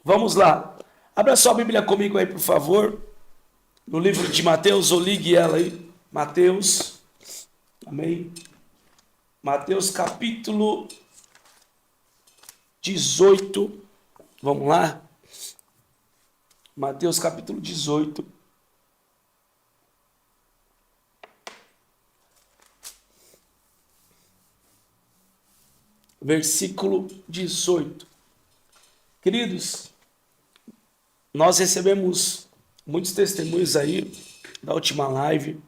Vamos lá. Abra sua Bíblia comigo aí, por favor. No livro de Mateus, ou ligue ela aí. Mateus. Amém. Mateus capítulo 18. Vamos lá. Mateus capítulo 18. Versículo 18. Queridos, nós recebemos muitos testemunhos aí da última live.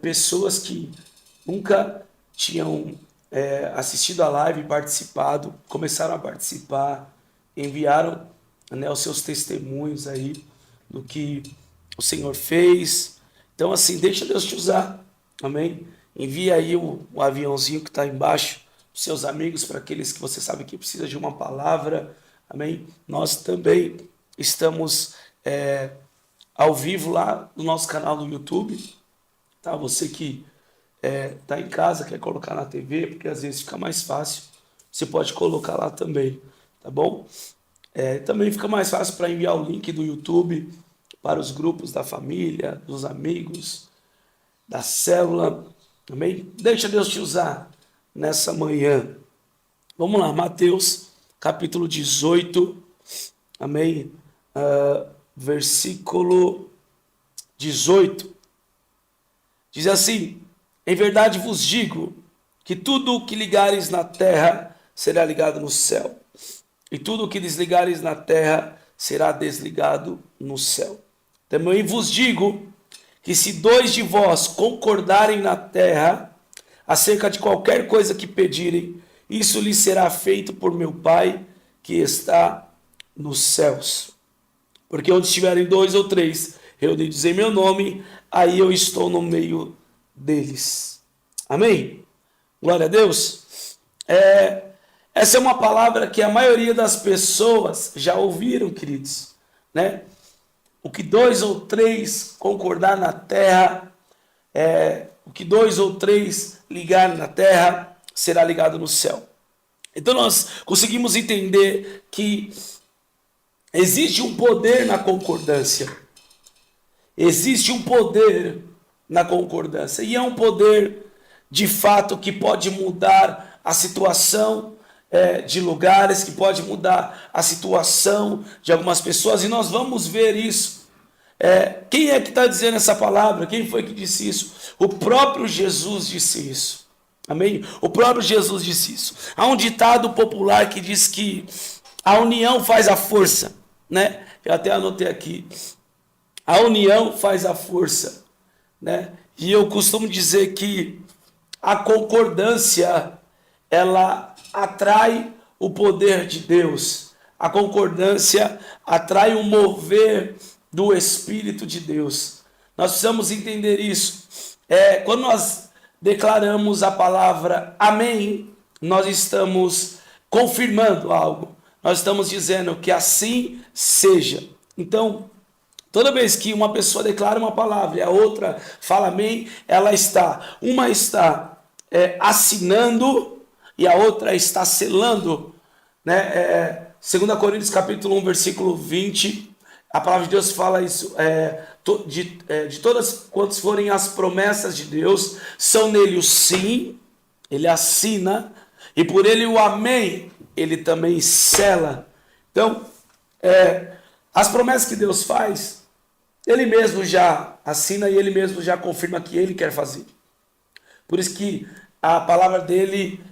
Pessoas que nunca tinham assistido a live e participado, começaram a participar, enviaram, né, os seus testemunhos aí do que o Senhor fez. Então, assim, deixa Deus te usar, amém? Envia aí o aviãozinho que está embaixo para seus amigos, para aqueles que você sabe que precisa de uma palavra, amém? Nós também estamos ao vivo lá no nosso canal no YouTube, tá? Você que tá em casa, quer colocar na TV, porque às vezes fica mais fácil, você pode colocar lá também, tá bom? Também fica mais fácil para enviar o link do YouTube para os grupos da família, dos amigos, da célula, amém? Deixa Deus te usar nessa manhã. Vamos lá, Mateus capítulo 18, amém? Versículo 18, diz assim: em verdade vos digo que tudo o que ligares na terra será ligado no céu, e tudo o que desligares na terra será desligado no céu. Também vos digo que se dois de vós concordarem na terra acerca de qualquer coisa que pedirem, isso lhes será feito por meu Pai que está nos céus. Porque onde estiverem dois ou três reunidos em meu nome, aí eu estou no meio deles. Amém? Glória a Deus. Essa é uma palavra que a maioria das pessoas já ouviram, queridos, né? O que dois ou três concordar na terra, o que dois ou três ligarem na terra, será ligado no céu. Então nós conseguimos entender que existe um poder na concordância. Existe um poder na concordância. E é um poder, de fato, que pode mudar a situação de lugares, que pode mudar a situação de algumas pessoas. E nós vamos ver isso. Quem é que está dizendo essa palavra? Quem foi que disse isso? O próprio Jesus disse isso. Amém? O próprio Jesus disse isso. Há um ditado popular que diz que a união faz a força, né? Eu até anotei aqui. A união faz a força, né? E eu costumo dizer que a concordância, ela atrai o poder de Deus. A concordância atrai o mover do Espírito de Deus. Nós precisamos entender isso. Quando nós declaramos a palavra amém, nós estamos confirmando algo. Nós estamos dizendo que assim seja. Então, toda vez que uma pessoa declara uma palavra e a outra fala amém, uma está assinando e a outra está selando, né? 2 Coríntios capítulo 1, versículo 20, a palavra de Deus fala isso, de todas quantas forem as promessas de Deus, são nele o sim, ele assina, e por ele o amém, ele também sela. Então, as promessas que Deus faz, ele mesmo já assina e ele mesmo já confirma que ele quer fazer. Por isso que a palavra dele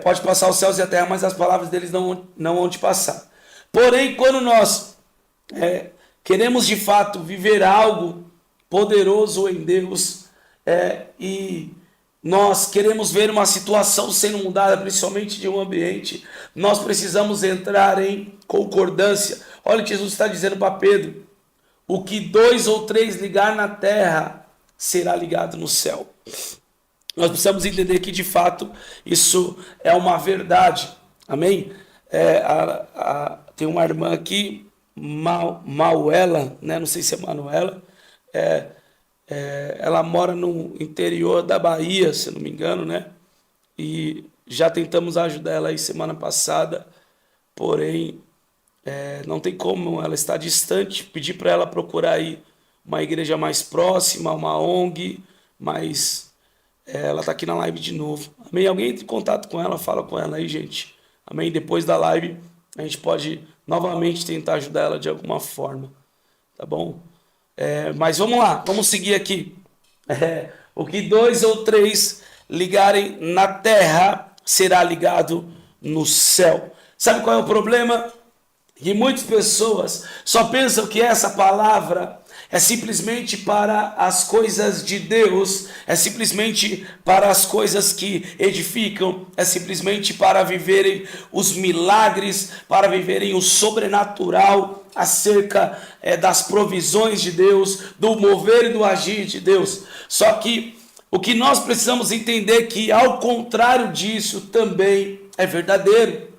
pode passar os céus e a terra, mas as palavras deles não vão te passar. Porém, quando nós queremos de fato viver algo poderoso em Deus, e nós queremos ver uma situação sendo mudada, principalmente de um ambiente, nós precisamos entrar em concordância. Olha o que Jesus está dizendo para Pedro: o que dois ou três ligar na terra será ligado no céu. Nós precisamos entender que de fato isso é uma verdade. Amém? Tem uma irmã aqui, Mauela, né? Não sei se é Manuela, ela mora no interior da Bahia, se não me engano, né? E já tentamos ajudar ela aí semana passada, porém Não tem como, ela está distante, pedir para ela procurar aí uma igreja mais próxima, uma ONG, mas ela está aqui na live de novo. Amém? Alguém entre em contato com ela, fala com ela aí, gente. Amém? Depois da live, a gente pode novamente tentar ajudar ela de alguma forma, tá bom? Mas vamos lá, vamos seguir aqui. O que 2 ou 3 ligarem na terra será ligado no céu. Sabe qual é o problema? E muitas pessoas só pensam que essa palavra é simplesmente para as coisas de Deus, é simplesmente para as coisas que edificam, é simplesmente para viverem os milagres, para viverem o sobrenatural acerca das provisões de Deus, do mover e do agir de Deus. Só que o que nós precisamos entender é que ao contrário disso também é verdadeiro.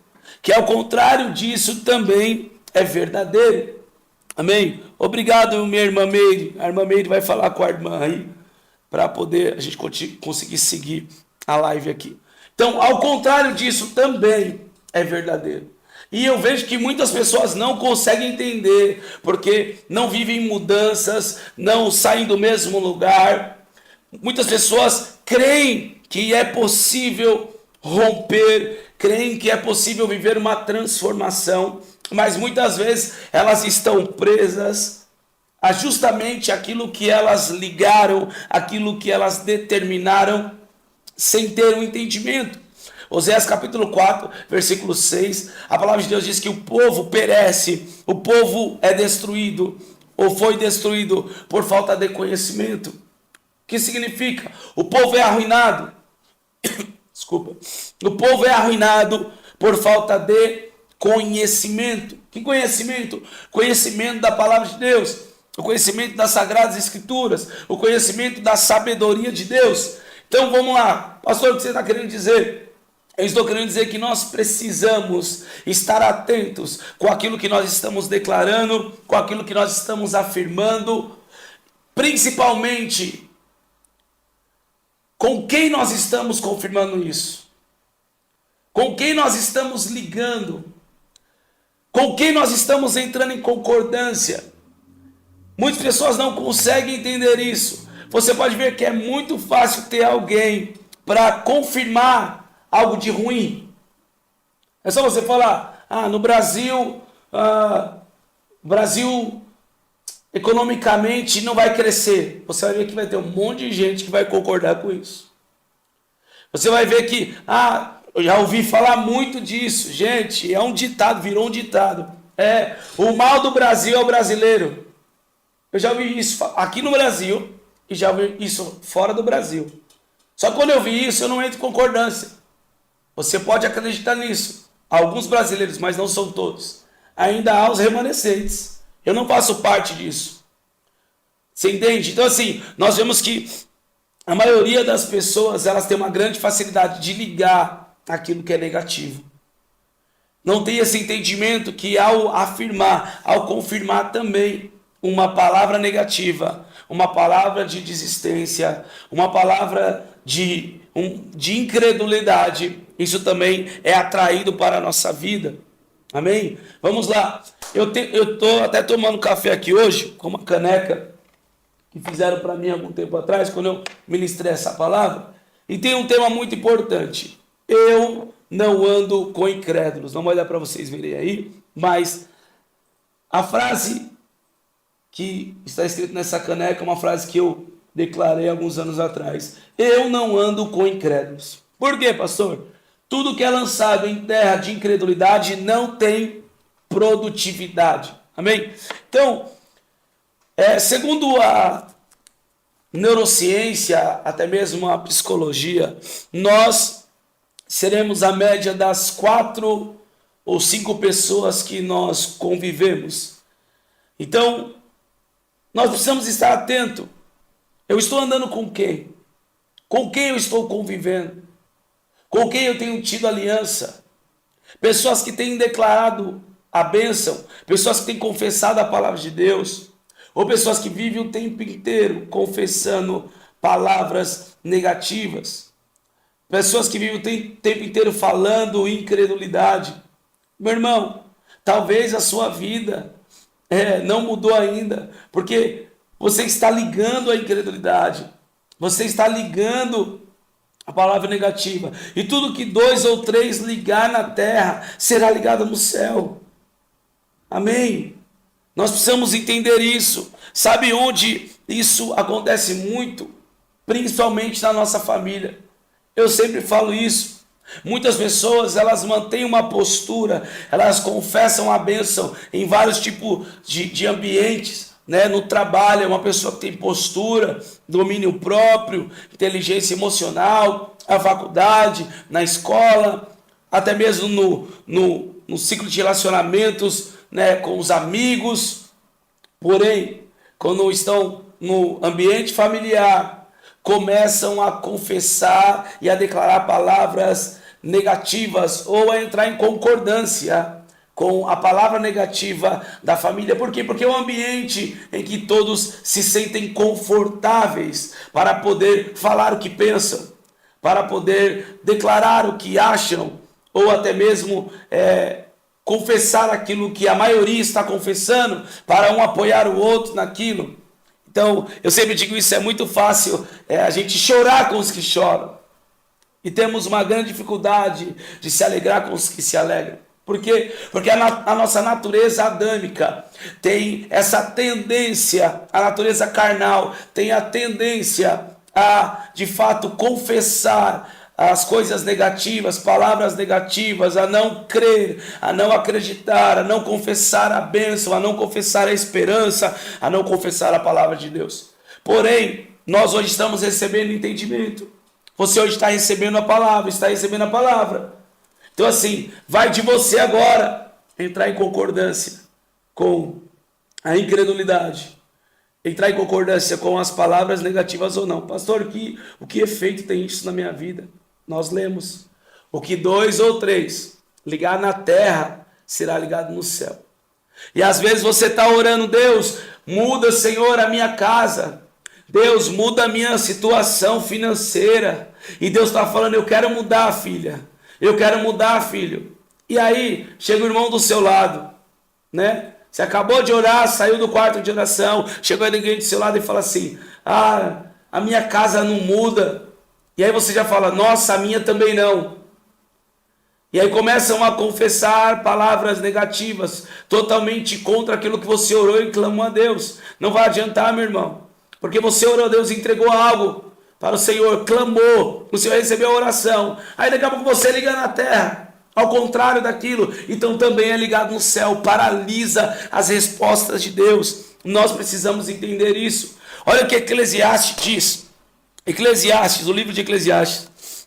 Que ao contrário disso também é verdadeiro. Amém? Obrigado, minha irmã Meire. A irmã Meire vai falar com a irmã aí, para poder a gente conseguir seguir a live aqui. Então, ao contrário disso também é verdadeiro. E eu vejo que muitas pessoas não conseguem entender, porque não vivem mudanças, não saem do mesmo lugar. Muitas pessoas creem que é possível romper, creem que é possível viver uma transformação, mas muitas vezes elas estão presas a justamente aquilo que elas ligaram, aquilo que elas determinaram, sem ter um entendimento. Oséias capítulo 4, versículo 6, a palavra de Deus diz que o povo perece, o povo é destruído, ou foi destruído por falta de conhecimento. O que significa? O povo é arruinado. Desculpa. O povo é arruinado por falta de conhecimento. Que conhecimento? Conhecimento da palavra de Deus, o conhecimento das sagradas escrituras, o conhecimento da sabedoria de Deus. Então vamos lá, pastor, o que você está querendo dizer? Eu estou querendo dizer que nós precisamos estar atentos com aquilo que nós estamos declarando, com aquilo que nós estamos afirmando, principalmente com quem nós estamos confirmando isso, com quem nós estamos ligando, com quem nós estamos entrando em concordância. Muitas pessoas não conseguem entender isso. Você pode ver que é muito fácil ter alguém para confirmar algo de ruim. É só você falar, no Brasil, Brasil economicamente não vai crescer. Você vai ver que vai ter um monte de gente que vai concordar com isso. Você vai ver que, eu já ouvi falar muito disso. Gente, é um ditado, virou um ditado. O mal do Brasil é o brasileiro. Eu já ouvi isso aqui no Brasil e já ouvi isso fora do Brasil. Só que quando eu vi isso, eu não entro em concordância. Você pode acreditar nisso. Alguns brasileiros, mas não são todos. Ainda há os remanescentes. Eu não faço parte disso. Você entende? Então assim, nós vemos que a maioria das pessoas, elas têm uma grande facilidade de ligar aquilo que é negativo. Não tem esse entendimento que ao afirmar, ao confirmar também uma palavra negativa, uma palavra de desistência, uma palavra de incredulidade, isso também é atraído para a nossa vida. Amém? Vamos lá. Eu estou até tomando café aqui hoje, com uma caneca que fizeram para mim algum tempo atrás, quando eu ministrei essa palavra. E tem um tema muito importante. Eu não ando com incrédulos. Não vou olhar para vocês verem aí, mas a frase que está escrita nessa caneca é uma frase que eu declarei alguns anos atrás. Eu não ando com incrédulos. Por quê, pastor? Tudo que é lançado em terra de incredulidade não tem produtividade. Amém? Então, segundo a neurociência, até mesmo a psicologia, nós seremos a média das 4 ou 5 pessoas que nós convivemos. Então, nós precisamos estar atentos. Eu estou andando com quem? Com quem eu estou convivendo? Com quem eu tenho tido aliança? Pessoas que têm declarado a bênção, pessoas que têm confessado a palavra de Deus, ou pessoas que vivem o tempo inteiro confessando palavras negativas, pessoas que vivem o tempo inteiro falando incredulidade. Meu irmão, Talvez a sua vida não mudou ainda, porque você está ligando a incredulidade, você está ligando a palavra negativa, e tudo que 2 ou 3 ligar na terra será ligado no céu. Amém? Nós precisamos entender isso. Sabe onde isso acontece muito? Principalmente na nossa família. Eu sempre falo isso. Muitas pessoas, elas mantêm uma postura, elas confessam a bênção em vários tipos de ambientes, né? No trabalho, é uma pessoa que tem postura, domínio próprio, inteligência emocional, na faculdade, na escola, até mesmo no ciclo de relacionamentos, né, com os amigos. Porém, quando estão no ambiente familiar, começam a confessar e a declarar palavras negativas ou a entrar em concordância com a palavra negativa da família. Por quê? Porque é um ambiente em que todos se sentem confortáveis para poder falar o que pensam, para poder declarar o que acham, ou até mesmo confessar aquilo que a maioria está confessando, para um apoiar o outro naquilo. Então, eu sempre digo isso, é muito fácil a gente chorar com os que choram. E temos uma grande dificuldade de se alegrar com os que se alegram. Por quê? Porque a nossa natureza adâmica tem essa tendência, a natureza carnal tem a tendência a, de fato, confessar as coisas negativas, palavras negativas, a não crer, a não acreditar, a não confessar a bênção, a não confessar a esperança, a não confessar a palavra de Deus. Porém, nós hoje estamos recebendo entendimento. Você hoje está recebendo a palavra, está recebendo a palavra. Então assim, vai de você agora entrar em concordância com a incredulidade, entrar em concordância com as palavras negativas ou não. Pastor, o que efeito tem isso na minha vida? Nós lemos, o que 2 ou 3 ligar na terra será ligado no céu. E às vezes você está orando, Deus, muda, Senhor, a minha casa. Deus, muda a minha situação financeira. E Deus está falando, eu quero mudar, filha. Eu quero mudar, filho. E aí, chega o irmão do seu lado, né? Você acabou de orar, saiu do quarto de oração, chegou ninguém do seu lado e fala assim, a minha casa não muda. E aí você já fala, nossa, a minha também não. E aí começam a confessar palavras negativas, totalmente contra aquilo que você orou e clamou a Deus. Não vai adiantar, meu irmão, porque você orou a Deus e entregou algo para o Senhor, clamou, o Senhor recebeu a oração. Aí daqui a pouco você liga na terra, ao contrário daquilo, então também é ligado no céu, paralisa as respostas de Deus. Nós precisamos entender isso. Olha o que Eclesiastes diz. Eclesiastes, o livro de Eclesiastes.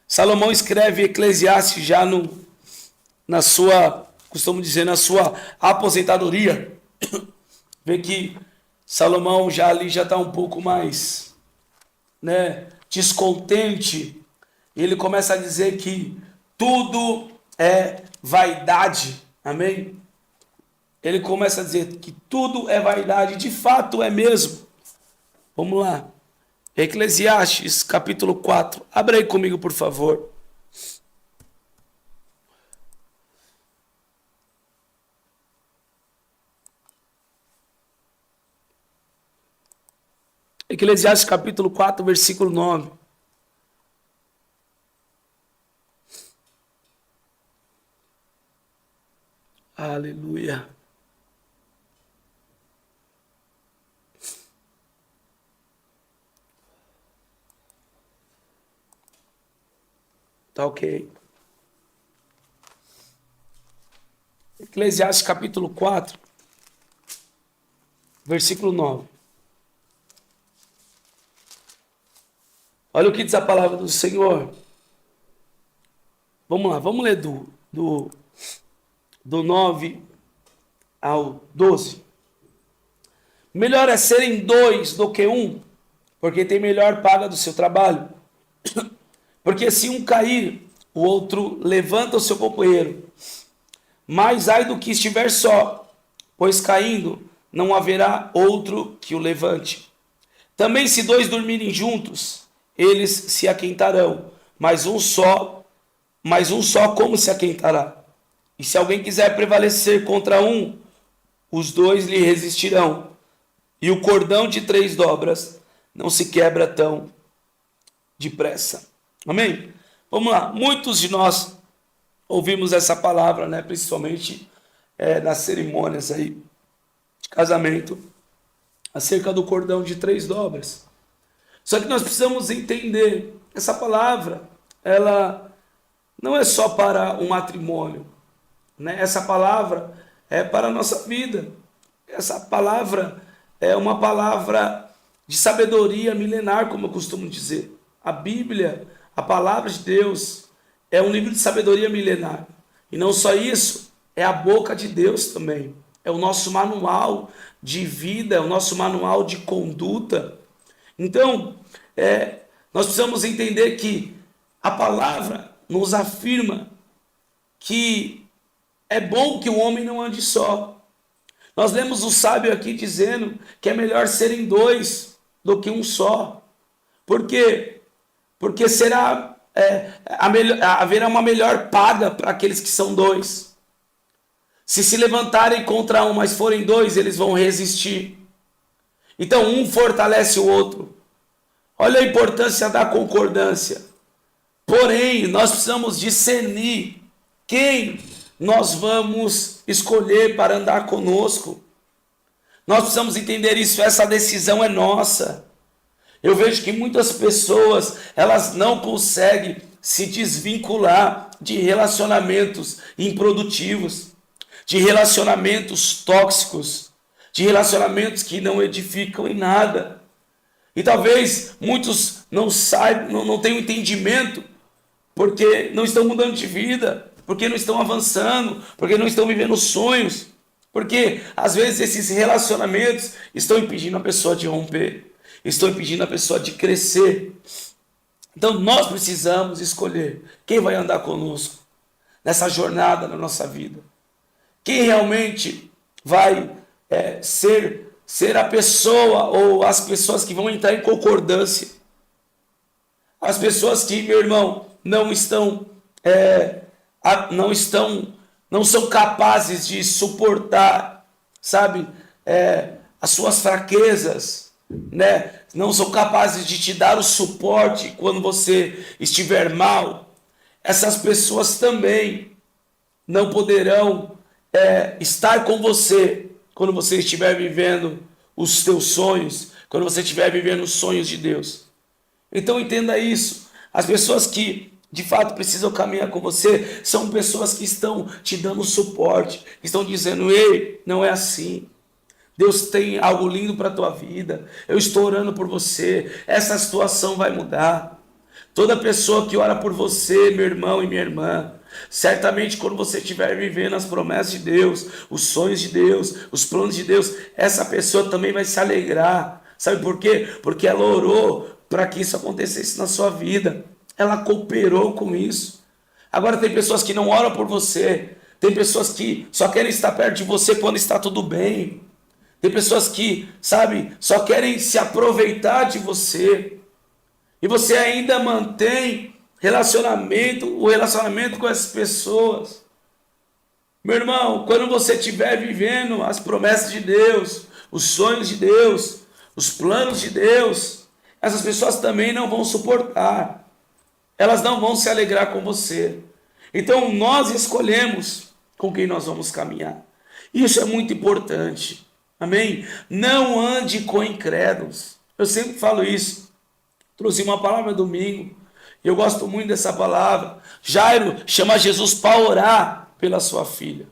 Salomão escreve Eclesiastes já na sua, costumo dizer, na sua aposentadoria. Vê que Salomão já está um pouco mais, né, descontente. E ele começa a dizer que tudo é vaidade. Amém? Ele começa a dizer que tudo é vaidade. De fato é mesmo. Vamos lá. Eclesiastes, capítulo 4. Abre aí comigo, por favor. Eclesiastes, capítulo 4, versículo 9. Aleluia. Tá ok. Eclesiastes capítulo 4, versículo 9. Olha o que diz a palavra do Senhor. Vamos lá, vamos ler do 9 ao 12. Melhor é serem 2 do que 1, porque tem melhor paga do seu trabalho. Porque se um cair, o outro levanta o seu companheiro. Mas ai do que estiver só, pois caindo não haverá outro que o levante. Também se 2 dormirem juntos, eles se aquentarão, mas um só como se aquentará? E se alguém quiser prevalecer contra um, os dois lhe resistirão. E o cordão de 3 dobras não se quebra tão depressa. Amém? Vamos lá. Muitos de nós ouvimos essa palavra, né? Principalmente nas cerimônias aí de casamento, acerca do cordão de 3 dobras. Só que nós precisamos entender, essa palavra, ela não é só para o matrimônio, né? Essa palavra é para a nossa vida. Essa palavra é uma palavra de sabedoria milenar, como eu costumo dizer. A Bíblia, a palavra de Deus, é um livro de sabedoria milenar. E não só isso, é a boca de Deus também. É o nosso manual de vida, é o nosso manual de conduta. Então, nós precisamos entender que a palavra nos afirma que é bom que o homem não ande só. Nós lemos o sábio aqui dizendo que é melhor serem 2 do que um só. Por quê? Porque haverá uma melhor paga para aqueles que são 2. Se levantarem contra um, mas forem 2, eles vão resistir. Então um fortalece o outro. Olha a importância da concordância. Porém, nós precisamos discernir quem nós vamos escolher para andar conosco. Nós precisamos entender isso, essa decisão é nossa. Eu vejo que muitas pessoas, elas não conseguem se desvincular de relacionamentos improdutivos, de relacionamentos tóxicos, de relacionamentos que não edificam em nada. E talvez muitos não saibam, não tenham entendimento, porque não estão mudando de vida, porque não estão avançando, porque não estão vivendo sonhos, porque às vezes esses relacionamentos estão impedindo a pessoa de romper, estão impedindo a pessoa de crescer. Então nós precisamos escolher quem vai andar conosco nessa jornada na nossa vida, quem realmente vai ser a pessoa ou as pessoas que vão entrar em concordância, as pessoas que, meu irmão, não são capazes de suportar, sabe, as suas fraquezas, né? Não são capazes de te dar o suporte quando você estiver mal. Essas pessoas também não poderão estar com você quando você estiver vivendo os teus sonhos, quando você estiver vivendo os sonhos de Deus. Então entenda isso. As pessoas que de fato precisam caminhar com você são pessoas que estão te dando suporte, que estão dizendo: ei, não é assim. Deus tem algo lindo para a tua vida. Eu estou orando por você. Essa situação vai mudar. Toda pessoa que ora por você, meu irmão e minha irmã, certamente quando você estiver vivendo as promessas de Deus, os sonhos de Deus, os planos de Deus, essa pessoa também vai se alegrar. Sabe por quê? Porque ela orou para que isso acontecesse na sua vida. Ela cooperou com isso. Agora tem pessoas que não oram por você. Tem pessoas que só querem estar perto de você quando está tudo bem. Tem pessoas que, sabe, só querem se aproveitar de você. E você ainda mantém o relacionamento com essas pessoas. Meu irmão, quando você estiver vivendo as promessas de Deus, os sonhos de Deus, os planos de Deus, essas pessoas também não vão suportar. Elas não vão se alegrar com você. Então nós escolhemos com quem nós vamos caminhar. Isso é muito importante. Amém? Não ande com incrédulos. Eu sempre falo isso. Trouxe uma palavra domingo. Eu gosto muito dessa palavra. Jairo chama Jesus para orar pela sua filha.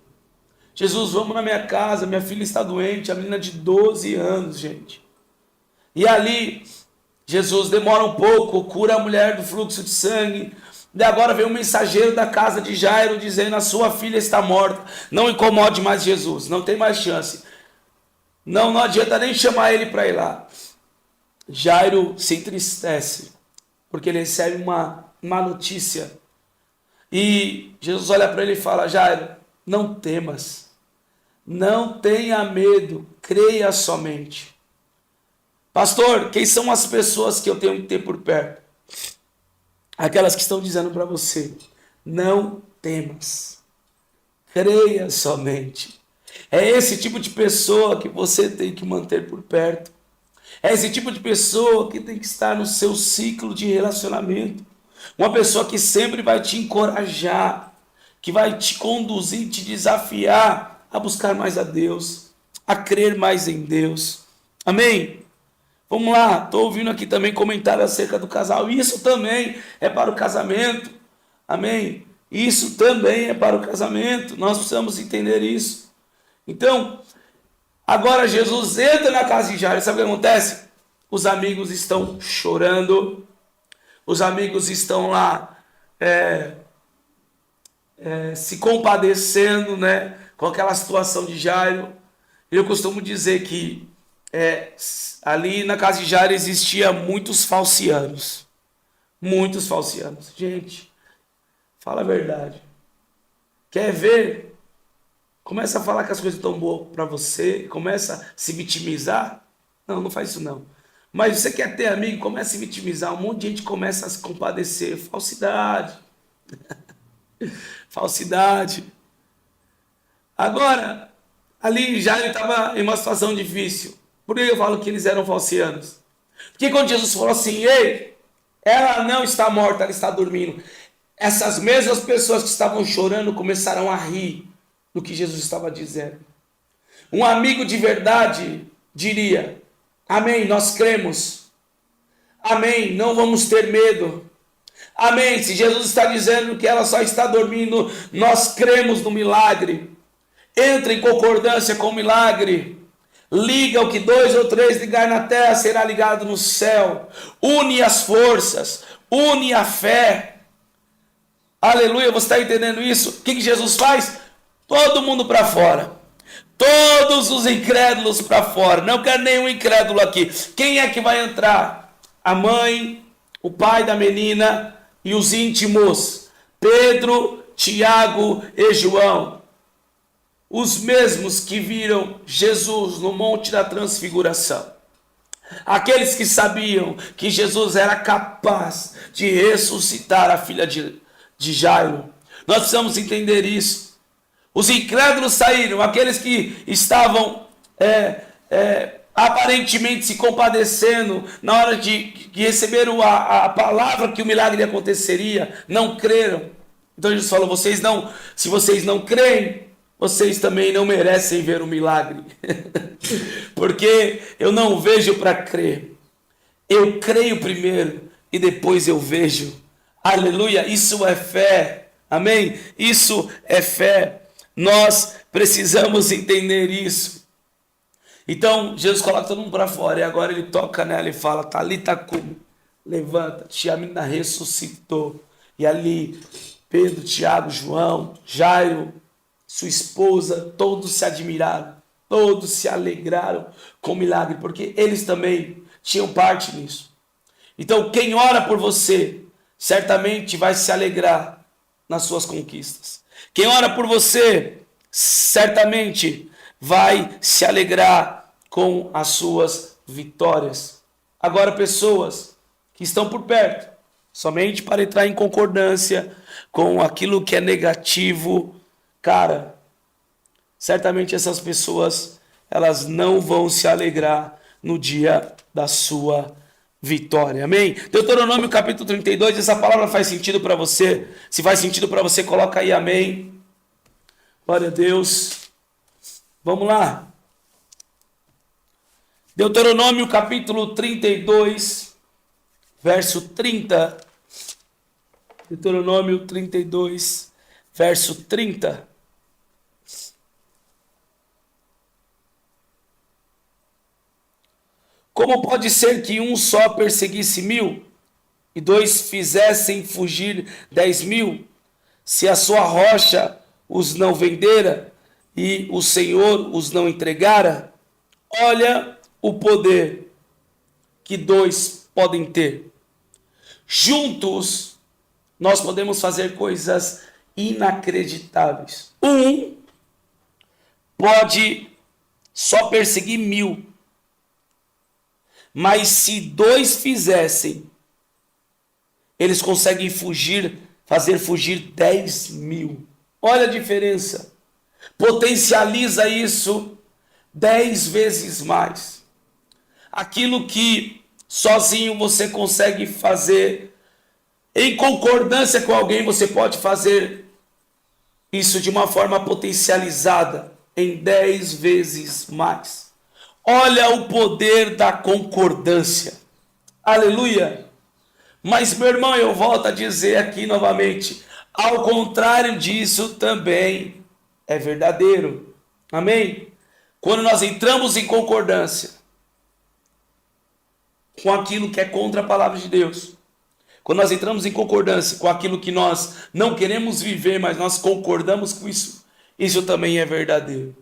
Jesus, vamos na minha casa, minha filha está doente, a menina de 12 anos, gente. E ali, Jesus demora um pouco, cura a mulher do fluxo de sangue. E agora vem um mensageiro da casa de Jairo dizendo: a sua filha está morta. Não incomode mais Jesus, não tem mais chance. Não adianta nem chamar ele para ir lá. Jairo se entristece, porque ele recebe uma má notícia. E Jesus olha para ele e fala: Jairo, não temas, não tenha medo, creia somente. Pastor, quem são as pessoas que eu tenho que ter por perto? Aquelas que estão dizendo para você: não temas, Creia somente. É esse tipo de pessoa que você tem que manter por perto. É esse tipo de pessoa que tem que estar no seu ciclo de relacionamento. Uma pessoa que sempre vai te encorajar, que vai te conduzir, te desafiar a buscar mais a Deus, a crer mais em Deus. Amém? Vamos lá, estou ouvindo aqui também comentário acerca do casal. Isso também é para o casamento. Amém? Isso também é para o casamento. Nós precisamos entender isso. Então, agora Jesus entra na casa de Jairo. Sabe o que acontece? Os amigos estão chorando. Os amigos estão lá se compadecendo, né, com aquela situação de Jairo. Eu costumo dizer que ali na casa de Jairo existia muitos falcianos. Muitos falcianos. Gente, fala a verdade. Quer ver? Começa a falar que as coisas estão boas para você, começa a se vitimizar. Não, não faz isso não. Mas você quer ter amigo, começa a se vitimizar. Um monte de gente começa a se compadecer. Falsidade. Falsidade. Agora, ali já ele estava em uma situação difícil. Por que eu falo que eles eram falcianos? Porque quando Jesus falou assim, ei, ela não está morta, ela está dormindo. Essas mesmas pessoas que estavam chorando começaram a rir do que Jesus estava dizendo. Um amigo de verdade diria, amém, nós cremos. Amém, não vamos ter medo. Amém, se Jesus está dizendo que ela só está dormindo, nós cremos no milagre. Entra em concordância com o milagre. Liga o que 2 ou 3 ligar na terra será ligado no céu. Une as forças, une a fé. Aleluia, você está entendendo isso? O que Jesus faz? Todo mundo para fora. Todos os incrédulos para fora. Não quero nenhum incrédulo aqui. Quem é que vai entrar? A mãe, o pai da menina e os íntimos. Pedro, Tiago e João. Os mesmos que viram Jesus no Monte da Transfiguração. Aqueles que sabiam que Jesus era capaz de ressuscitar a filha de Jairo. Nós precisamos entender isso. Os incrédulos saíram, aqueles que estavam aparentemente se compadecendo na hora de receber a palavra que o milagre aconteceria, não creram. Então Jesus falou, se vocês não creem, vocês também não merecem ver o milagre. Porque eu não vejo para crer. Eu creio primeiro e depois eu vejo. Aleluia, isso é fé. Amém? Isso é fé. Nós precisamos entender isso. Então, Jesus coloca todo mundo para fora. E agora ele toca nela e fala, Talita cumi, levanta-te. A menina ressuscitou. E ali, Pedro, Tiago, João, Jairo, sua esposa, todos se admiraram. Todos se alegraram com o milagre. Porque eles também tinham parte nisso. Então, quem ora por você, certamente vai se alegrar nas suas conquistas. Quem ora por você, certamente vai se alegrar com as suas vitórias. Agora, pessoas que estão por perto, somente para entrar em concordância com aquilo que é negativo, cara, certamente essas pessoas, elas não vão se alegrar no dia da sua vitória, amém? Deuteronômio capítulo 32, essa palavra faz sentido para você? Se faz sentido para você, coloca aí amém. Glória a Deus. Vamos lá. Deuteronômio capítulo 32, verso 30. Deuteronômio 32, verso 30. Como pode ser que um só perseguisse 1000 e 2 fizessem fugir 10.000, se a sua rocha os não vendera e o Senhor os não entregara? Olha o poder que 2 podem ter. Juntos, nós podemos fazer coisas inacreditáveis. Um pode só perseguir 1000. Mas se 2 fizessem, eles conseguem fazer fugir 10.000. Olha a diferença. Potencializa isso 10 vezes mais. Aquilo que sozinho você consegue fazer, em concordância com alguém, você pode fazer isso de uma forma potencializada em 10 vezes mais. Olha o poder da concordância. Aleluia! Mas, meu irmão, eu volto a dizer aqui novamente, ao contrário disso também é verdadeiro. Amém? Quando nós entramos em concordância com aquilo que é contra a palavra de Deus, quando nós entramos em concordância com aquilo que nós não queremos viver, mas nós concordamos com isso, isso também é verdadeiro.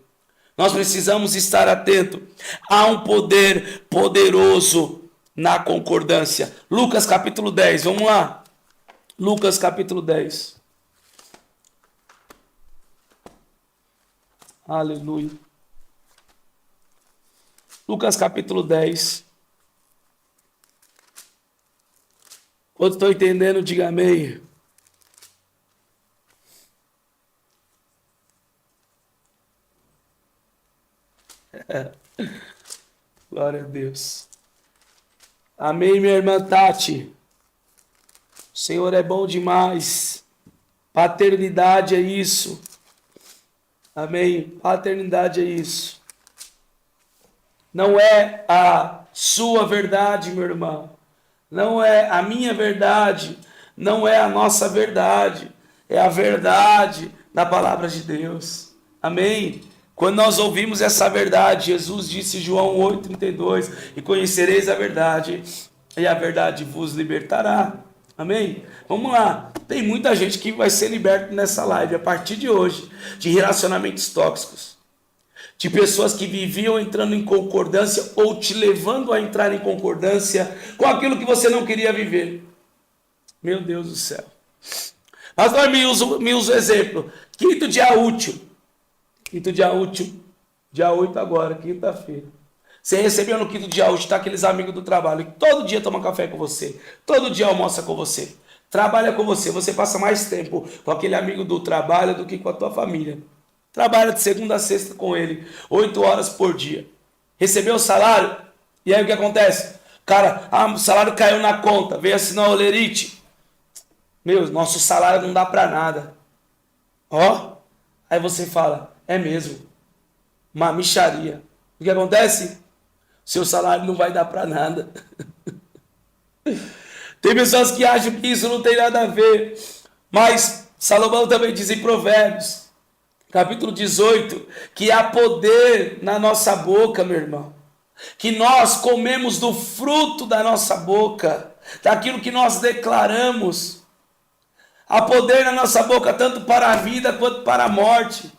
Nós precisamos estar atentos a um poder poderoso na concordância. Lucas capítulo 10, vamos lá. Lucas capítulo 10. Aleluia. Lucas capítulo 10. Quando estou entendendo, diga amém. Glória a Deus. Amém, minha irmã Tati. O Senhor é bom demais. Paternidade é isso. Amém. Paternidade é isso. Não é a sua verdade, meu irmão. Não é a minha verdade. Não é a nossa verdade. É a verdade da palavra de Deus. Amém. Quando nós ouvimos essa verdade, Jesus disse em João 8,32, e conhecereis a verdade, e a verdade vos libertará. Amém? Vamos lá. Tem muita gente que vai ser liberta nessa live, a partir de hoje, de relacionamentos tóxicos, de pessoas que viviam entrando em concordância, ou te levando a entrar em concordância com aquilo que você não queria viver. Meu Deus do céu. Mas agora me usa o exemplo. Quinto dia útil. Quinto dia útil, dia 8 agora, quinta-feira. Você recebeu no quinto dia útil, tá aqueles amigos do trabalho, que todo dia toma café com você, todo dia almoça com você, trabalha com você, você passa mais tempo com aquele amigo do trabalho do que com a tua família. Trabalha de segunda a sexta com ele, 8 horas por dia. Recebeu o salário, e aí o que acontece? Cara, o salário caiu na conta, veio assinar o lerite. Meu, nosso salário não dá pra nada. Ó, aí você fala, é mesmo, uma mixaria. O que acontece? Seu salário não vai dar para nada. Tem pessoas que acham que isso não tem nada a ver. Mas Salomão também diz em Provérbios, capítulo 18, que há poder na nossa boca, meu irmão. Que nós comemos do fruto da nossa boca, daquilo que nós declaramos. Há poder na nossa boca, tanto para a vida quanto para a morte.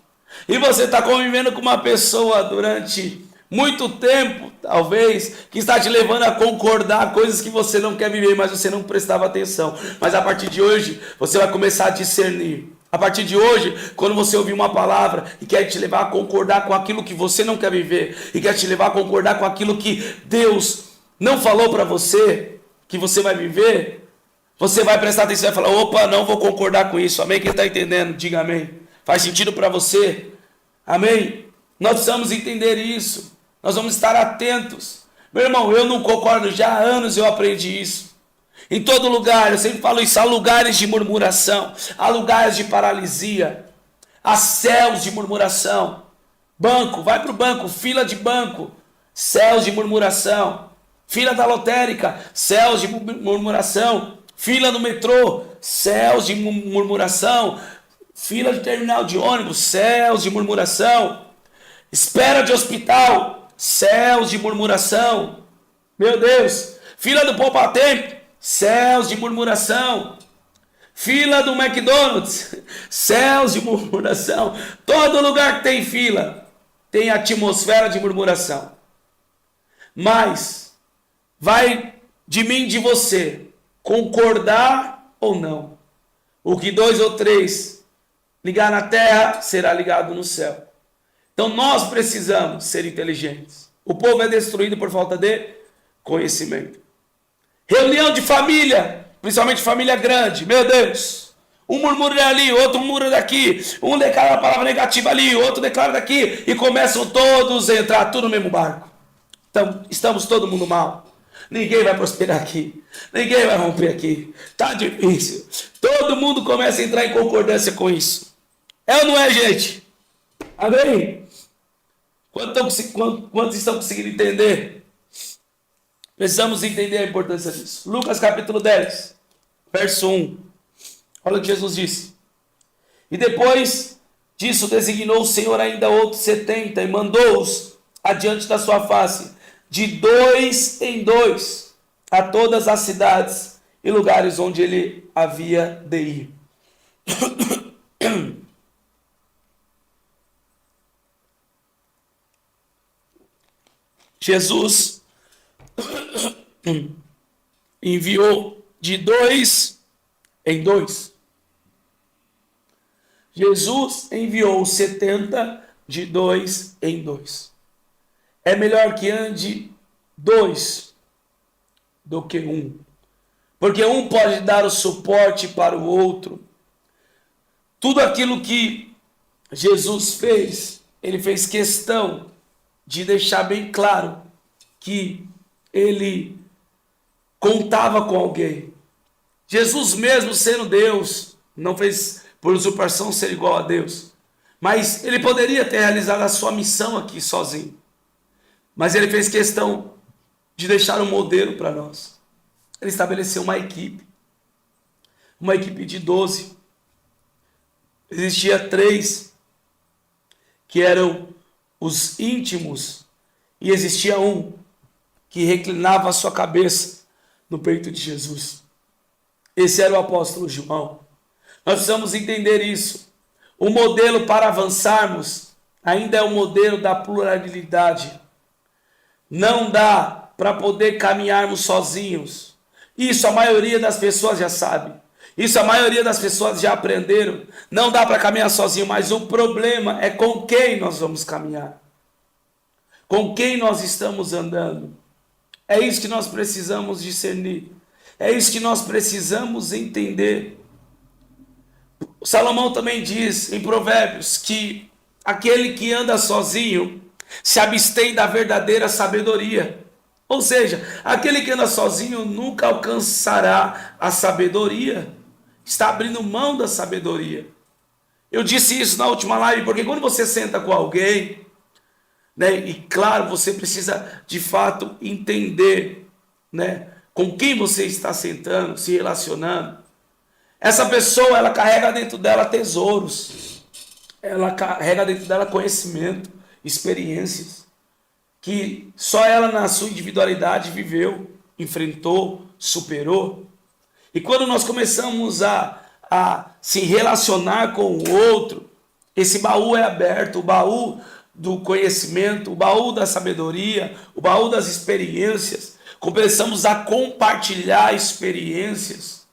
E você está convivendo com uma pessoa durante muito tempo, talvez, que está te levando a concordar coisas que você não quer viver, mas você não prestava atenção. Mas a partir de hoje, você vai começar a discernir. A partir de hoje, quando você ouvir uma palavra e quer te levar a concordar com aquilo que você não quer viver, e quer te levar a concordar com aquilo que Deus não falou para você, que você vai viver, você vai prestar atenção e vai falar, opa, não vou concordar com isso. Amém? Quem está entendendo? Diga amém. Faz sentido para você? Amém? Nós precisamos entender isso. Nós vamos estar atentos. Meu irmão, eu não concordo. Já há anos eu aprendi isso. Em todo lugar, eu sempre falo isso. Há lugares de murmuração. Há lugares de paralisia. Há céus de murmuração. Banco, vai para o banco. Fila de banco. Céus de murmuração. Fila da lotérica. Céus de murmuração. Fila no metrô. Céus de murmuração. Fila de terminal de ônibus, céus de murmuração. Espera de hospital, céus de murmuração. Meu Deus. Fila do poupa-tempo, céus de murmuração. Fila do McDonald's, céus de murmuração. Todo lugar que tem fila tem atmosfera de murmuração. Mas vai de mim e de você concordar ou não. O que 2 ou 3 ligar na terra, será ligado no céu. Então nós precisamos ser inteligentes. O povo é destruído por falta de conhecimento. Reunião de família, principalmente família grande. Meu Deus, Um murmura ali, outro murmura daqui, um declara a palavra negativa ali, outro declara daqui, e começam todos a entrar tudo no mesmo barco. Então, estamos todo mundo mal. Ninguém vai prosperar aqui. Ninguém vai romper aqui. Tá difícil. Todo mundo começa a entrar em concordância com isso. É ou não é, gente? Amém? Quantos estão conseguindo entender? Precisamos entender a importância disso. Lucas capítulo 10, verso 1. Olha o que Jesus disse. E depois disso designou o Senhor ainda outros 70 e mandou-os adiante da sua face, de 2 em 2, a todas as cidades e lugares onde ele havia de ir. Jesus enviou de 2 em 2. Jesus enviou 70 de 2 em 2. É melhor que ande 2 do que 1. Porque um pode dar o suporte para o outro. Tudo aquilo que Jesus fez, ele fez questão de deixar bem claro que ele contava com alguém. Jesus mesmo sendo Deus, não fez por usurpação ser igual a Deus. Mas ele poderia ter realizado a sua missão aqui sozinho. Mas ele fez questão de deixar um modelo para nós. Ele estabeleceu uma equipe de 12. Existia 3 que eram os íntimos, e existia um que reclinava a sua cabeça no peito de Jesus. Esse era o apóstolo João. Nós precisamos entender isso. O modelo para avançarmos ainda é o modelo da pluralidade. Não dá para poder caminharmos sozinhos. Isso a maioria das pessoas já sabe. Isso a maioria das pessoas já aprenderam. Não dá para caminhar sozinho, mas o problema é com quem nós vamos caminhar. Com quem nós estamos andando. É isso que nós precisamos discernir. É isso que nós precisamos entender. Salomão também diz em Provérbios que aquele que anda sozinho se abstém da verdadeira sabedoria. Ou seja, aquele que anda sozinho nunca alcançará a sabedoria. Está abrindo mão da sabedoria. Eu disse isso na última live, porque quando você senta com alguém, né, e claro, você precisa de fato entender, né, com quem você está sentando, se relacionando. Essa pessoa, ela carrega dentro dela tesouros. Ela carrega dentro dela conhecimento, experiências, que só ela na sua individualidade viveu, enfrentou, superou. E quando nós começamos a se relacionar com o outro, esse baú é aberto, o baú do conhecimento, o baú da sabedoria, o baú das experiências. Começamos a compartilhar experiências.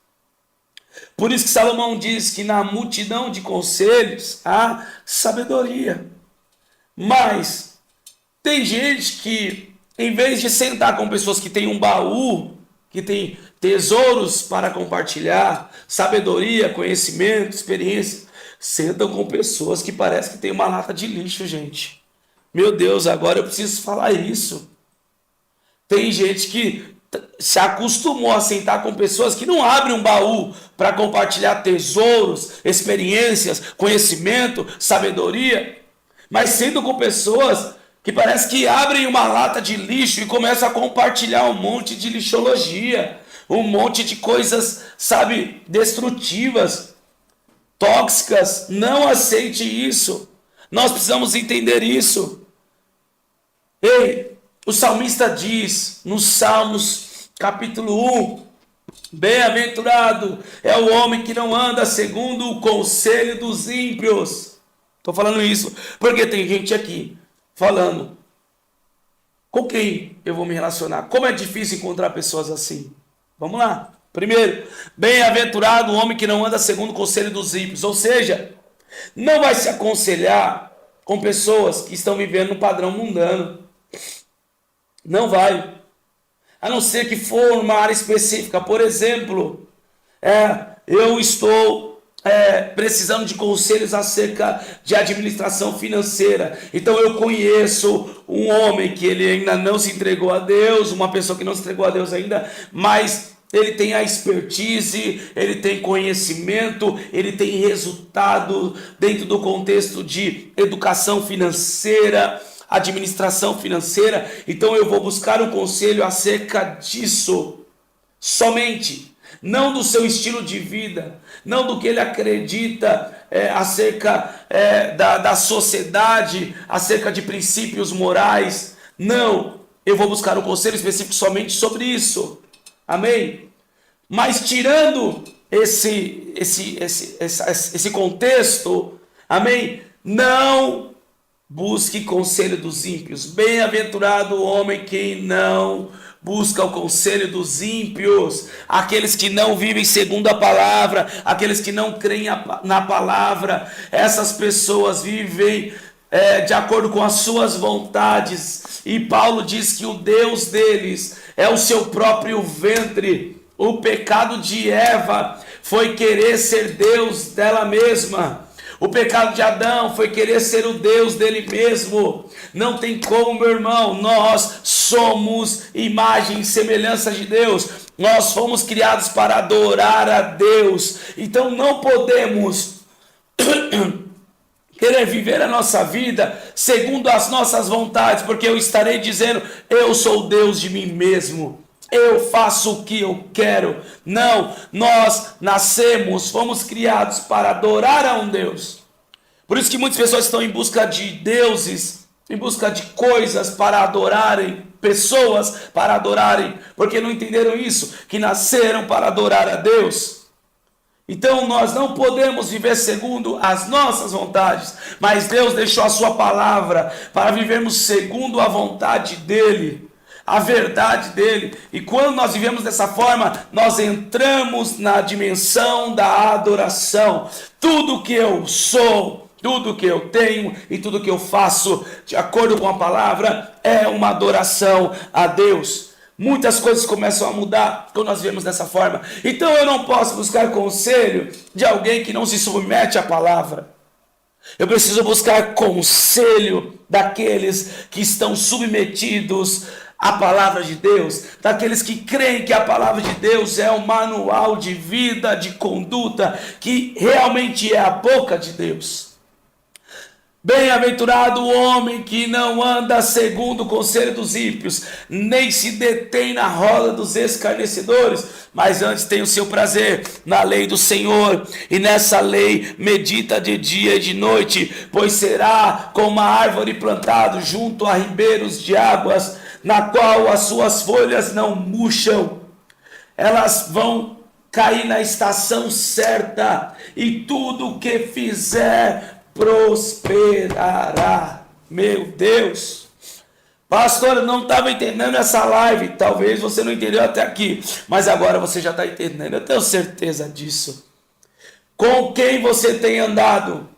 Por isso que Salomão diz que na multidão de conselhos há sabedoria. Mas tem gente que, em vez de sentar com pessoas que têm um baú, que têm tesouros para compartilhar, sabedoria, conhecimento, experiência, sentam com pessoas que parecem que tem uma lata de lixo, gente. Meu Deus, agora eu preciso falar isso. Tem gente que se acostumou a sentar com pessoas que não abrem um baú para compartilhar tesouros, experiências, conhecimento, sabedoria, mas sentam com pessoas que parece que abrem uma lata de lixo e começam a compartilhar um monte de lixologia, um monte de coisas, sabe, destrutivas, tóxicas. Não aceite isso. Nós precisamos entender isso. Ei, o salmista diz no Salmos capítulo 1, bem-aventurado é o homem que não anda segundo o conselho dos ímpios. Estou falando isso porque tem gente aqui falando, com quem eu vou me relacionar? Como é difícil encontrar pessoas assim. Vamos lá. Primeiro, bem-aventurado o homem que não anda segundo o conselho dos ímpios. Ou seja, não vai se aconselhar com pessoas que estão vivendo no padrão mundano. Não vai. A não ser que for uma área específica. Por exemplo, eu estou precisando de conselhos acerca de administração financeira. Então eu conheço um homem que ele ainda não se entregou a Deus, uma pessoa que não se entregou a Deus ainda, mas ele tem a expertise, ele tem conhecimento, ele tem resultado dentro do contexto de educação financeira, administração financeira. Então eu vou buscar um conselho acerca disso somente, não do seu estilo de vida, não do que ele acredita acerca da sociedade, acerca de princípios morais. Não, eu vou buscar um conselho específico somente sobre isso. Amém? Mas tirando esse contexto, amém? Não busque conselho dos ímpios. Bem-aventurado o homem que não busca o conselho dos ímpios, aqueles que não vivem segundo a palavra, aqueles que não creem na palavra. Essas pessoas vivem de acordo com as suas vontades, e Paulo diz que o Deus deles é o seu próprio ventre. O pecado de Eva foi querer ser Deus dela mesma. O pecado de Adão foi querer ser o Deus dele mesmo. Não tem como, meu irmão. Nós somos imagem e semelhança de Deus. Nós fomos criados para adorar a Deus. Então não podemos querer viver a nossa vida segundo as nossas vontades, porque eu estarei dizendo: eu sou o Deus de mim mesmo, eu faço o que eu quero. Não, nós nascemos, fomos criados para adorar a um Deus. Por isso que muitas pessoas estão em busca de deuses, em busca de coisas para adorarem, pessoas para adorarem, porque não entenderam isso, que nasceram para adorar a Deus. Então nós não podemos viver segundo as nossas vontades, mas Deus deixou a sua palavra para vivermos segundo a vontade dele, a verdade dele. E quando nós vivemos dessa forma, nós entramos na dimensão da adoração. Tudo que eu sou, tudo que eu tenho e tudo que eu faço de acordo com a palavra é uma adoração a Deus. Muitas coisas começam a mudar quando nós vivemos dessa forma. Então eu não posso buscar conselho de alguém que não se submete à palavra. Eu preciso buscar conselho daqueles que estão submetidos à palavra de Deus, daqueles que creem que a palavra de Deus é um manual de vida, de conduta, que realmente é a boca de Deus. Bem-aventurado o homem que não anda segundo o conselho dos ímpios, nem se detém na roda dos escarnecedores, mas antes tem o seu prazer na lei do Senhor, e nessa lei medita de dia e de noite, pois será como uma árvore plantada junto a ribeiros de águas, na qual as suas folhas não murcham, elas vão cair na estação certa, e tudo o que fizer prosperará. Meu Deus, pastor, eu não estava entendendo essa live. Talvez você não entendeu até aqui, mas agora você já está entendendo, eu tenho certeza disso. Com quem você tem andado?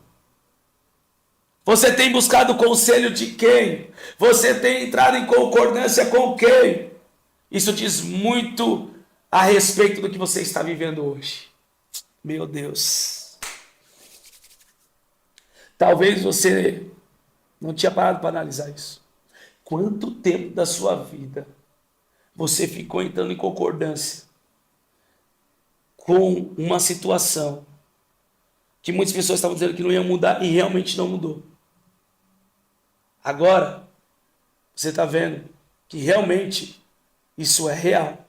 Você tem buscado conselho de quem? Você tem entrado em concordância com quem? Isso diz muito a respeito do que você está vivendo hoje. Meu Deus, talvez você não tinha parado para analisar isso. Quanto tempo da sua vida você ficou entrando em concordância com uma situação que muitas pessoas estavam dizendo que não ia mudar e realmente não mudou? Agora, você está vendo que realmente isso é real,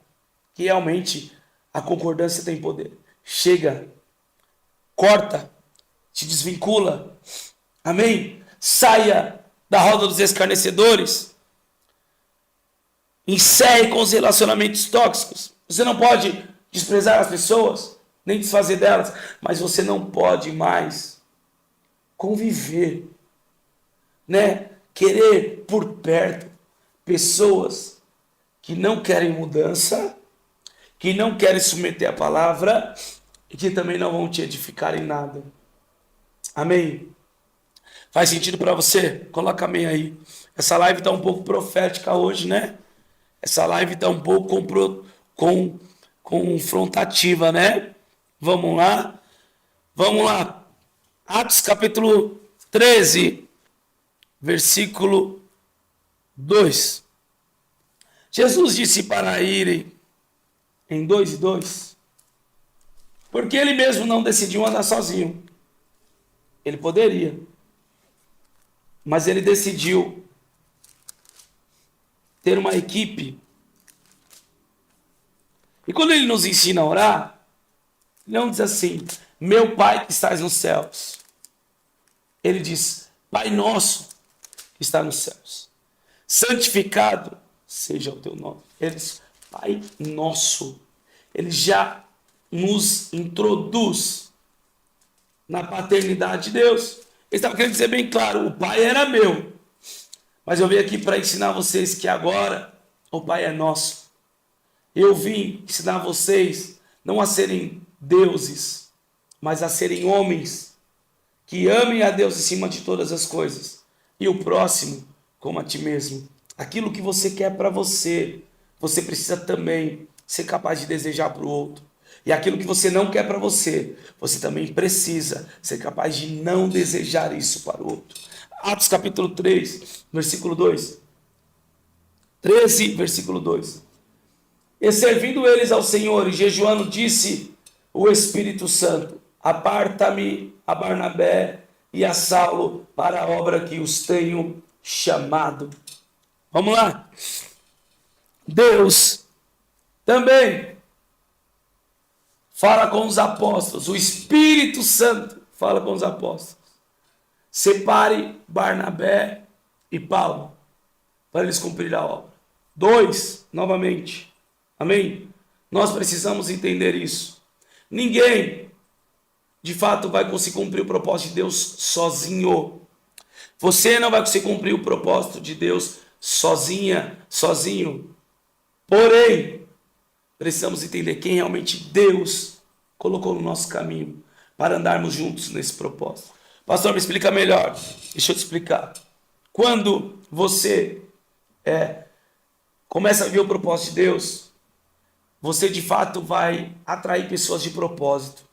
que realmente a concordância tem poder. Chega, corta, se desvincula, amém? Saia da roda dos escarnecedores, encerre com os relacionamentos tóxicos. Você não pode desprezar as pessoas, nem desfazer delas, mas você não pode mais conviver, né? Querer por perto pessoas que não querem mudança, que não querem submeter a palavra e que também não vão te edificar em nada. Amém? Faz sentido para você? Coloca amém aí. Essa live está um pouco profética hoje, né? Essa live está um pouco confrontativa, né? Vamos lá? Vamos lá. Atos capítulo 13, versículo 2. Jesus disse para irem em 2 e 2, porque ele mesmo não decidiu andar sozinho. Ele poderia, mas ele decidiu ter uma equipe. E quando ele nos ensina a orar, ele não diz assim, meu Pai que estás nos céus. Ele diz, Pai nosso que está nos céus, santificado seja o teu nome. Ele diz, Pai nosso. Ele já nos introduz na paternidade de Deus. Ele estava querendo dizer bem claro, o Pai era meu, mas eu vim aqui para ensinar vocês que agora o Pai é nosso. Eu vim ensinar vocês não a serem deuses, mas a serem homens que amem a Deus acima de todas as coisas e o próximo como a ti mesmo. Aquilo que você quer para você, você precisa também ser capaz de desejar para o outro. E aquilo que você não quer para você, você também precisa ser capaz de não desejar isso para o outro. Atos capítulo 3, versículo 2. 13, versículo 2. E servindo eles ao Senhor e jejuando, disse o Espírito Santo, aparta-me a Barnabé e a Saulo para a obra que os tenho chamado. Vamos lá. Deus também fala com os apóstolos. O Espírito Santo fala com os apóstolos. Separe Barnabé e Paulo para eles cumprir a obra. 2, novamente. Amém? Nós precisamos entender isso. Ninguém, de fato, vai conseguir cumprir o propósito de Deus sozinho. Você não vai conseguir cumprir o propósito de Deus sozinha, sozinho. Porém, precisamos entender quem realmente Deus colocou no nosso caminho para andarmos juntos nesse propósito. Pastor, me explica melhor. Deixa eu te explicar. Quando você começa a ver o propósito de Deus, você de fato vai atrair pessoas de propósito,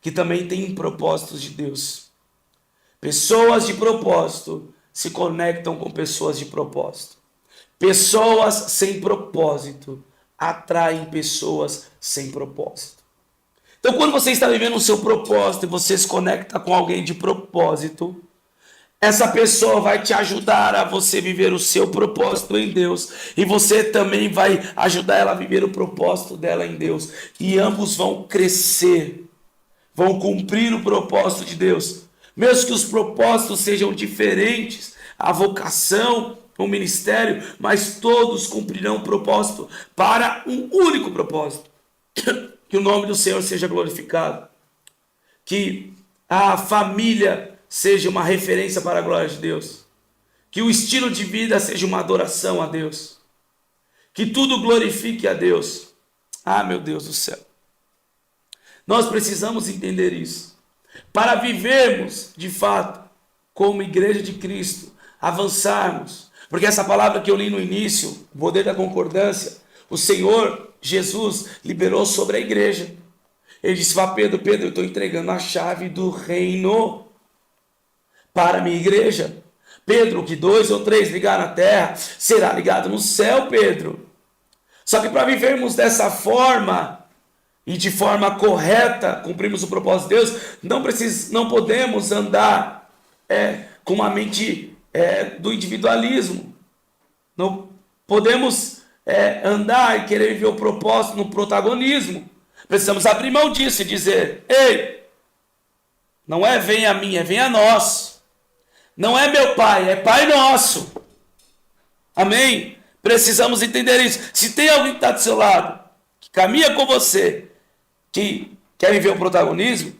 que também têm propósitos de Deus. Pessoas de propósito se conectam com pessoas de propósito. Pessoas sem propósito atraem pessoas sem propósito. Então, quando você está vivendo o seu propósito e você se conecta com alguém de propósito, essa pessoa vai te ajudar a você viver o seu propósito em Deus. E você também vai ajudar ela a viver o propósito dela em Deus. E ambos vão crescer, vão cumprir o propósito de Deus. Mesmo que os propósitos sejam diferentes, a vocação, o ministério, mas todos cumprirão o propósito para um único propósito. Que o nome do Senhor seja glorificado. Que a família seja uma referência para a glória de Deus. Que o estilo de vida seja uma adoração a Deus. Que tudo glorifique a Deus. Ah, meu Deus do céu. Nós precisamos entender isso. Para vivermos, de fato, como igreja de Cristo, avançarmos. Porque essa palavra que eu li no início, o poder da concordância, o Senhor Jesus liberou sobre a igreja. Ele disse para Pedro, Pedro, eu estou entregando a chave do reino para a minha igreja. Pedro, que 2 ou 3 ligar na terra, será ligado no céu, Pedro. Só que para vivermos dessa forma, e de forma correta, cumprirmos o propósito de Deus, não podemos andar com uma mente do individualismo. Não podemos andar e querer viver o propósito no protagonismo. Precisamos abrir mão disso e dizer, ei, não é venha a mim, é venha a nós. Não é meu pai, é Pai nosso. Amém? Precisamos entender isso. Se tem alguém que está do seu lado, que caminha com você, que quer viver o protagonismo,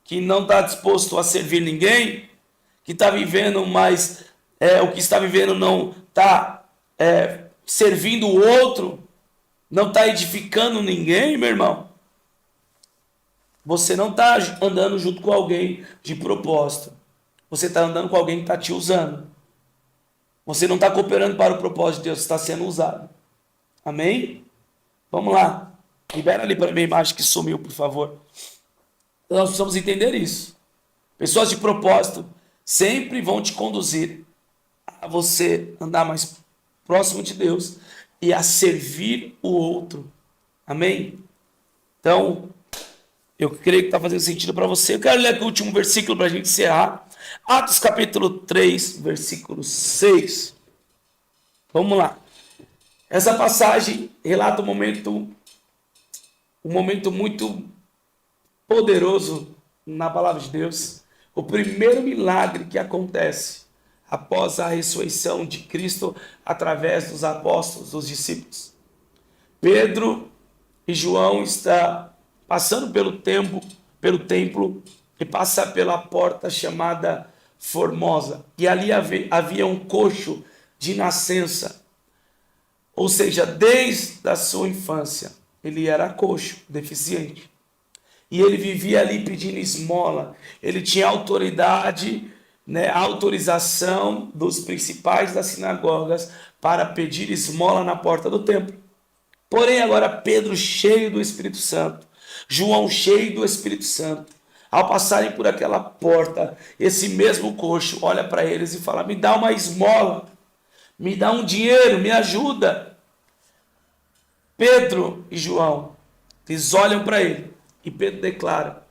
que não está disposto a servir ninguém, que está vivendo, mas o que está vivendo não está servindo o outro, não está edificando ninguém, meu irmão, você não está andando junto com alguém de propósito. Você está andando com alguém que está te usando. Você não está cooperando para o propósito de Deus, você está sendo usado. Amém? Vamos lá. Libera ali para mim a imagem que sumiu, por favor. Nós precisamos entender isso. Pessoas de propósito sempre vão te conduzir a você andar mais próximo de Deus e a servir o outro. Amém? Então, eu creio que está fazendo sentido para você. Eu quero ler aqui o último versículo para a gente encerrar. Atos capítulo 3, versículo 6. Vamos lá. Essa passagem relata um momento muito poderoso na palavra de Deus. O primeiro milagre que acontece após a ressurreição de Cristo através dos apóstolos, dos discípulos. Pedro e João estão passando pelo templo e passa pela porta chamada Formosa. E ali havia um coxo de nascença. Ou seja, desde a sua infância, ele era coxo, deficiente. E ele vivia ali pedindo esmola. Ele tinha autoridade, autorização dos principais das sinagogas para pedir esmola na porta do templo. Porém, agora Pedro cheio do Espírito Santo, João cheio do Espírito Santo, ao passarem por aquela porta, esse mesmo coxo olha para eles e fala: me dá uma esmola, me dá um dinheiro, me ajuda. Pedro e João, eles olham para ele e Pedro declara: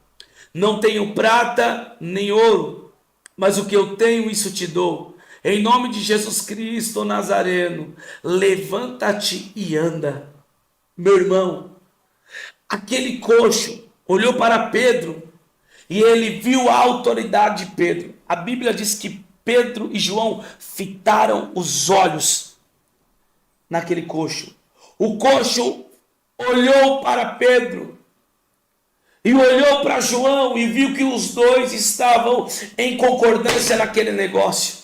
não tenho prata nem ouro, mas o que eu tenho, isso te dou. Em nome de Jesus Cristo Nazareno, levanta-te e anda. Meu irmão, aquele coxo olhou para Pedro e ele viu a autoridade de Pedro. A Bíblia diz que Pedro e João fitaram os olhos naquele coxo. O coxo olhou para Pedro e olhou para João e viu que os dois estavam em concordância naquele negócio.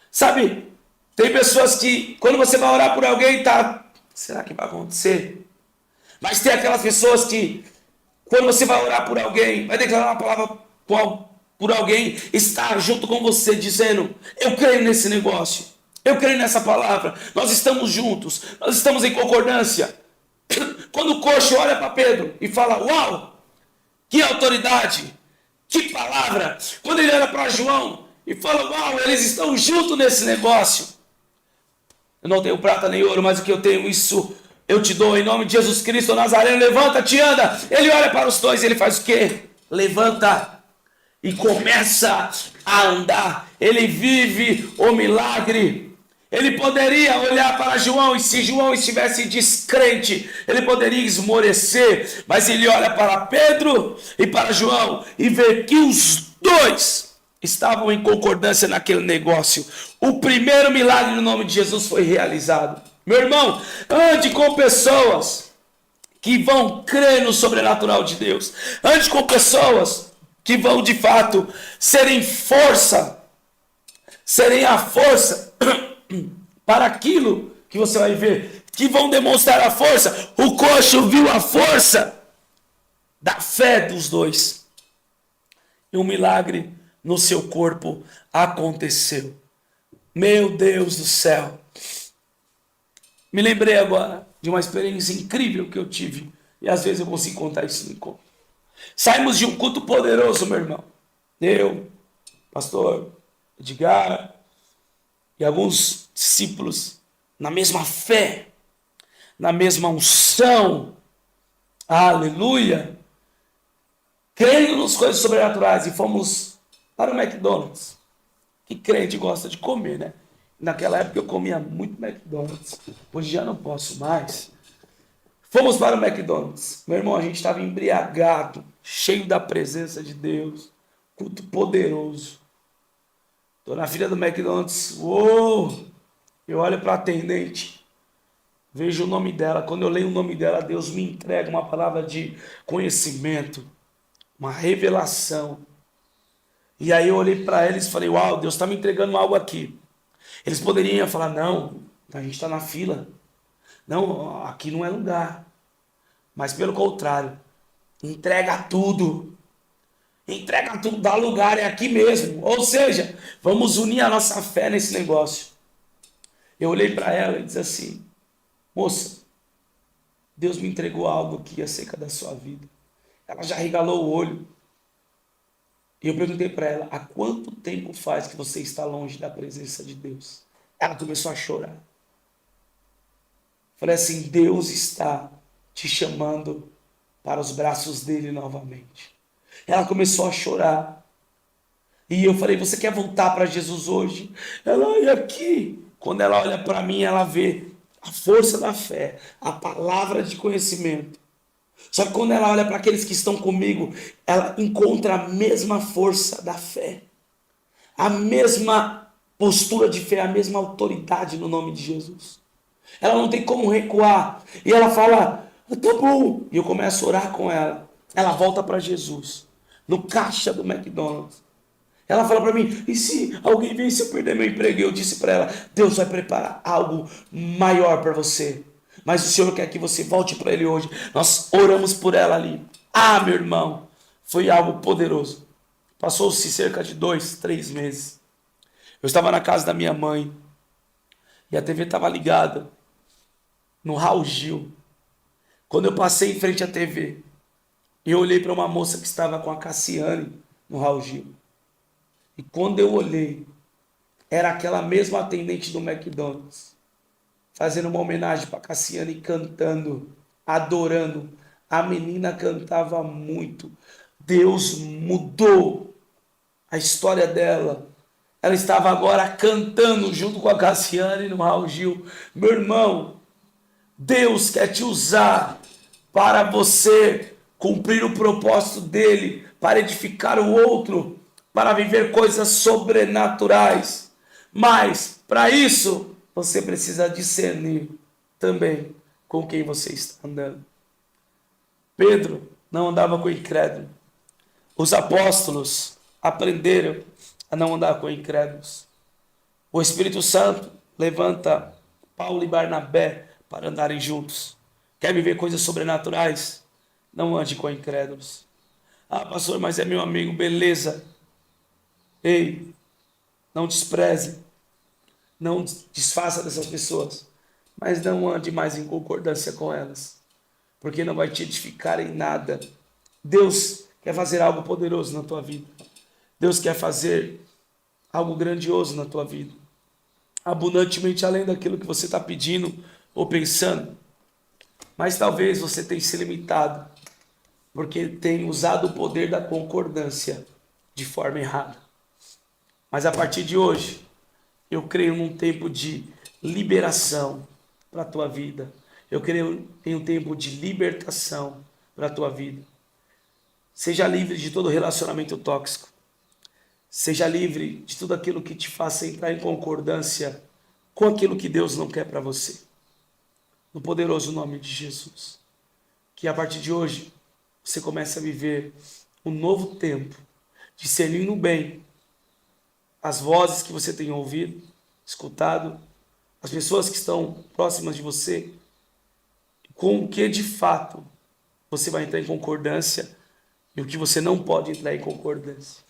Sabe, tem pessoas que quando você vai orar por alguém, será que vai acontecer? Mas tem aquelas pessoas que quando você vai orar por alguém, vai declarar uma palavra por alguém, está junto com você dizendo: eu creio nesse negócio, eu creio nessa palavra, nós estamos juntos, nós estamos em concordância. Quando o coxo olha para Pedro e fala: uau, que autoridade, que palavra. Quando ele olha para João e fala: uau, eles estão juntos nesse negócio. Eu não tenho prata nem ouro, mas o que eu tenho, isso eu te dou. Em nome de Jesus Cristo Nazareno, levanta-te e anda. Ele olha para os dois e ele faz o quê? Levanta e começa a andar. Ele vive o milagre. Ele poderia olhar para João e se João estivesse descrente, ele poderia esmorecer, mas ele olha para Pedro e para João e vê que os dois estavam em concordância naquele negócio. O primeiro milagre no nome de Jesus foi realizado. Meu irmão, ande com pessoas que vão crer no sobrenatural de Deus. Ande com pessoas que vão de fato serem a força para aquilo que você vai ver, que vão demonstrar a força. O coxo viu a força da fé dos dois. E um milagre no seu corpo aconteceu. Meu Deus do céu. Me lembrei agora de uma experiência incrível que eu tive. E às vezes eu consigo contar isso no encontro. Saímos de um culto poderoso, meu irmão. Eu, pastor Edgar e alguns discípulos na mesma fé, na mesma unção. Aleluia. Crendo nas coisas sobrenaturais e fomos para o McDonald's. Que crente gosta de comer, né? Naquela época eu comia muito McDonald's. Hoje já não posso mais. Fomos para o McDonald's. Meu irmão, a gente estava embriagado, cheio da presença de Deus. Culto poderoso. Estou na fila do McDonald's. Uou! Eu olho para a atendente. Vejo o nome dela. Quando eu leio o nome dela, Deus me entrega uma palavra de conhecimento. Uma revelação. E aí eu olhei para eles e falei: uau, Deus está me entregando algo aqui. Eles poderiam falar: não, a gente está na fila. Não, aqui não é lugar. Mas pelo contrário, entrega tudo. Entrega tudo, dá lugar, é aqui mesmo. Ou seja, vamos unir a nossa fé nesse negócio. Eu olhei para ela e disse assim: moça, Deus me entregou algo que ia acerca da sua vida. Ela já regalou o olho. E eu perguntei para ela: há quanto tempo faz que você está longe da presença de Deus? Ela começou a chorar. Falei assim: Deus está te chamando para os braços dele novamente. Ela começou a chorar. E eu falei: você quer voltar para Jesus hoje? Ela, e aqui? Quando ela olha para mim, ela vê a força da fé, a palavra de conhecimento. Só que quando ela olha para aqueles que estão comigo, ela encontra a mesma força da fé, a mesma postura de fé, a mesma autoridade no nome de Jesus. Ela não tem como recuar. E ela fala: tá bom. E eu começo a orar com ela. Ela volta para Jesus, no caixa do McDonald's. Ela fala para mim: e se alguém vem, se eu perder meu emprego? E eu disse para ela: Deus vai preparar algo maior para você. Mas o Senhor quer que você volte para Ele hoje. Nós oramos por ela ali. Ah, meu irmão, foi algo poderoso. Passou-se cerca de 2, 3 meses. Eu estava na casa da minha mãe e a TV estava ligada no Raul Gil. Quando eu passei em frente à TV, eu olhei para uma moça que estava com a Cassiane no Raul Gil. E quando eu olhei, era aquela mesma atendente do McDonald's, fazendo uma homenagem para Cassiane, cantando, adorando. A menina cantava muito. Deus mudou a história dela. Ela estava agora cantando junto com a Cassiane no Raul Gil. Meu irmão, Deus quer te usar para você cumprir o propósito dele, para edificar o outro, para viver coisas sobrenaturais. Mas, para isso, você precisa discernir também com quem você está andando. Pedro não andava com incrédulo. Os apóstolos aprenderam a não andar com incrédulos. O Espírito Santo levanta Paulo e Barnabé para andarem juntos. Quer viver coisas sobrenaturais? Não ande com incrédulos. Ah, pastor, mas é meu amigo, beleza. Ei, não despreze, não desfaça dessas pessoas, mas não ande mais em concordância com elas, porque não vai te edificar em nada. Deus quer fazer algo poderoso na tua vida. Deus quer fazer algo grandioso na tua vida, abundantemente além daquilo que você está pedindo ou pensando. Mas talvez você tenha se limitado, porque tem usado o poder da concordância de forma errada. Mas a partir de hoje, eu creio num tempo de liberação para a tua vida. Eu creio em um tempo de libertação para a tua vida. Seja livre de todo relacionamento tóxico. Seja livre de tudo aquilo que te faça entrar em concordância com aquilo que Deus não quer para você. No poderoso nome de Jesus. Que a partir de hoje, você comece a viver um novo tempo, discernindo bem as vozes que você tem ouvido, escutado, as pessoas que estão próximas de você, com o que de fato você vai entrar em concordância e o que você não pode entrar em concordância.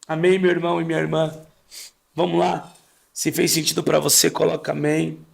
Amém, meu irmão e minha irmã? Vamos lá? Se fez sentido para você, coloca amém.